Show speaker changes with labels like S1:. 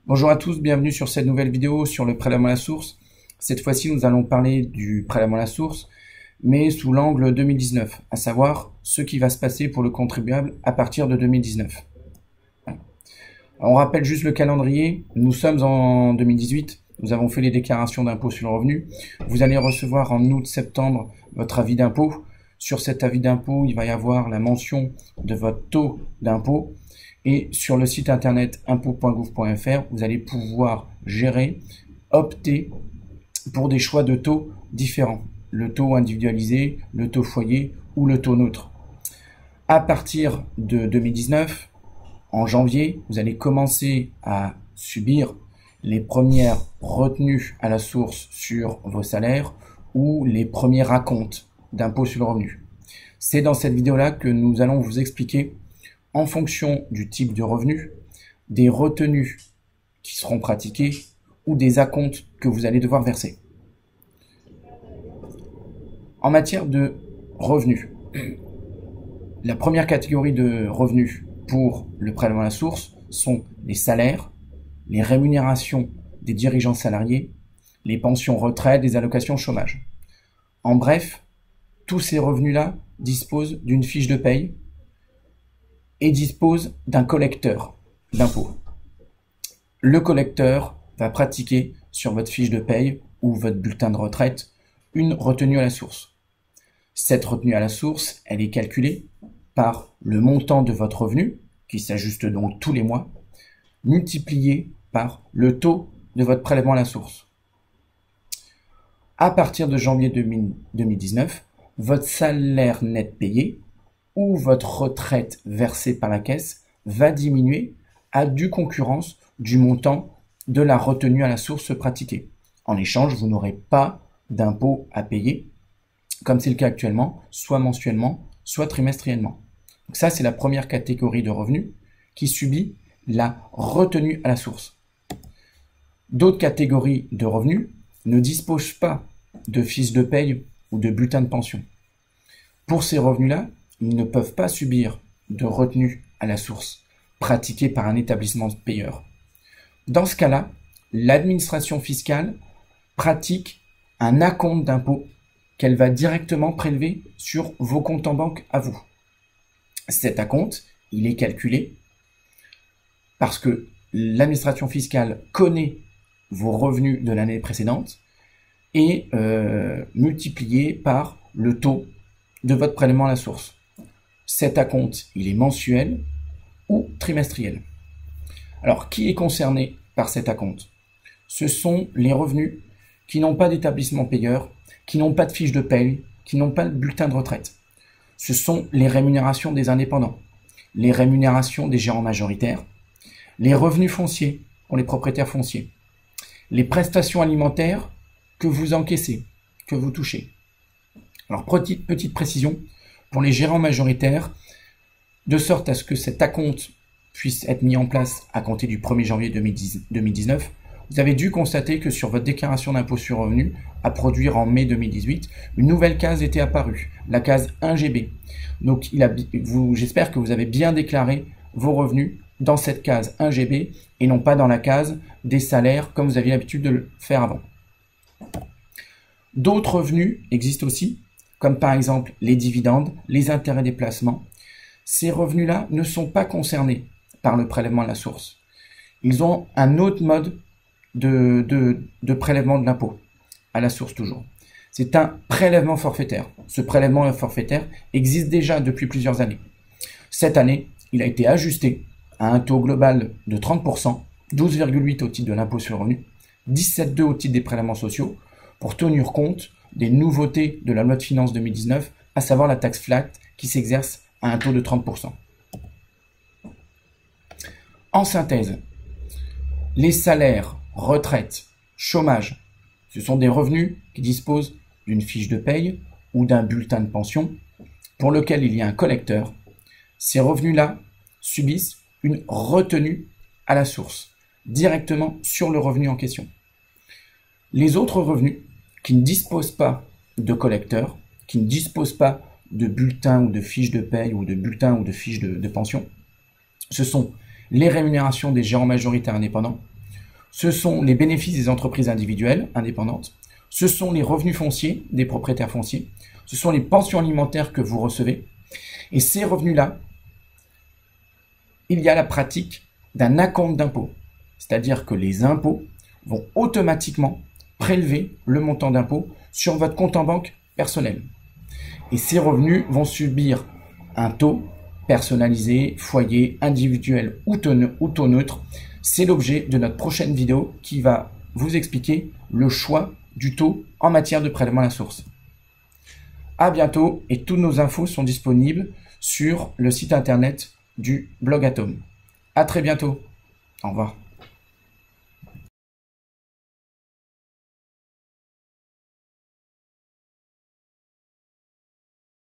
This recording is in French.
S1: Bonjour à tous, bienvenue sur cette nouvelle vidéo sur le prélèvement à la source. Cette fois-ci, nous allons parler du prélèvement à la source, mais sous l'angle 2019, à savoir ce qui va se passer pour le contribuable à partir de 2019. On rappelle juste le calendrier, nous sommes en 2018, nous avons fait les déclarations d'impôt sur le revenu. Vous allez recevoir en août-septembre votre avis d'impôt. Sur cet avis d'impôt, il va y avoir la mention de votre taux d'impôt. Et sur le site internet impôt.gouv.fr, vous allez pouvoir gérer, opter pour des choix de taux différents. Le taux individualisé, le taux foyer ou le taux neutre. À partir de 2019, en janvier, vous allez commencer à subir les premières retenues à la source sur vos salaires ou les premiers racomptes d'impôt sur le revenu. C'est dans cette vidéo-là que nous allons vous expliquer, en fonction du type de revenu, des retenues qui seront pratiquées ou des acomptes que vous allez devoir verser. En matière de revenus, la première catégorie de revenus pour le prélèvement à la source sont les salaires, les rémunérations des dirigeants salariés, les pensions retraite, les allocations chômage. En bref, tous ces revenus-là disposent d'une fiche de paye et disposent d'un collecteur d'impôt. Le collecteur va pratiquer sur votre fiche de paye ou votre bulletin de retraite une retenue à la source. Cette retenue à la source, elle est calculée par le montant de votre revenu, qui s'ajuste donc tous les mois, multiplié par le taux de votre prélèvement à la source. À partir de janvier 2019, votre salaire net payé ou votre retraite versée par la caisse va diminuer à due concurrence du montant de la retenue à la source pratiquée. En échange, vous n'aurez pas d'impôt à payer, comme c'est le cas actuellement, soit mensuellement, soit trimestriellement. Donc ça, c'est la première catégorie de revenus qui subit la retenue à la source. D'autres catégories de revenus ne disposent pas de fiches de paye ou de bulletin de pension. Pour ces revenus-là, ils ne peuvent pas subir de retenue à la source pratiquée par un établissement payeur. Dans ce cas-là, l'administration fiscale pratique un acompte d'impôt qu'elle va directement prélever sur vos comptes en banque à vous. Cet acompte, il est calculé parce que l'administration fiscale connaît vos revenus de l'année précédente et multiplié par le taux de votre prélèvement à la source. Cet acompte, il est mensuel ou trimestriel. Alors, qui est concerné par cet acompte? Ce sont les revenus qui n'ont pas d'établissement payeur, qui n'ont pas de fiche de paye, qui n'ont pas de bulletin de retraite. Ce sont les rémunérations des indépendants, les rémunérations des gérants majoritaires, les revenus fonciers pour les propriétaires fonciers, les prestations alimentaires que vous encaissez, que vous touchez. Alors, petite précision, pour les gérants majoritaires, de sorte à ce que cet acompte puisse être mis en place à compter du 1er janvier 2019, vous avez dû constater que sur votre déclaration d'impôt sur le revenu, à produire en mai 2018, une nouvelle case était apparue, la case 1GB. Donc, j'espère que vous avez bien déclaré vos revenus dans cette case 1GB et non pas dans la case des salaires comme vous aviez l'habitude de le faire avant. D'autres revenus existent aussi, comme par exemple les dividendes, les intérêts des placements. Ces revenus-là ne sont pas concernés par le prélèvement à la source. Ils ont un autre mode de prélèvement de l'impôt, à la source toujours. C'est un prélèvement forfaitaire. Ce prélèvement forfaitaire existe déjà depuis plusieurs années. Cette année, il a été ajusté à un taux global de 30%, 12,8% au titre de l'impôt sur le revenu, 17,2% au titre des prélèvements sociaux, pour tenir compte des nouveautés de la loi de finances 2019, à savoir la taxe flat qui s'exerce à un taux de 30%. En synthèse, les salaires, retraites, chômage, ce sont des revenus qui disposent d'une fiche de paye ou d'un bulletin de pension pour lequel il y a un collecteur. Ces revenus-là subissent une retenue à la source, directement sur le revenu en question. Les autres revenus qui ne disposent pas de collecteur, qui ne disposent pas de bulletin ou de fiche de paye ou de bulletin ou de fiche de pension, ce sont les rémunérations des gérants majoritaires indépendants, Ce sont les bénéfices des entreprises individuelles indépendantes. Ce sont les revenus fonciers des propriétaires fonciers. Ce sont les pensions alimentaires que vous recevez. Et ces revenus-là, il y a la pratique d'un acompte d'impôt. C'est-à-dire que les impôts vont automatiquement prélever le montant d'impôt sur votre compte en banque personnel. Et ces revenus vont subir un taux personnalisé, foyer, individuel ou taux neutre. C'est l'objet de notre prochaine vidéo qui va vous expliquer le choix du taux en matière de prélèvement à la source. À bientôt et toutes nos infos sont disponibles sur le site internet du blog Atome. À très bientôt. Au revoir.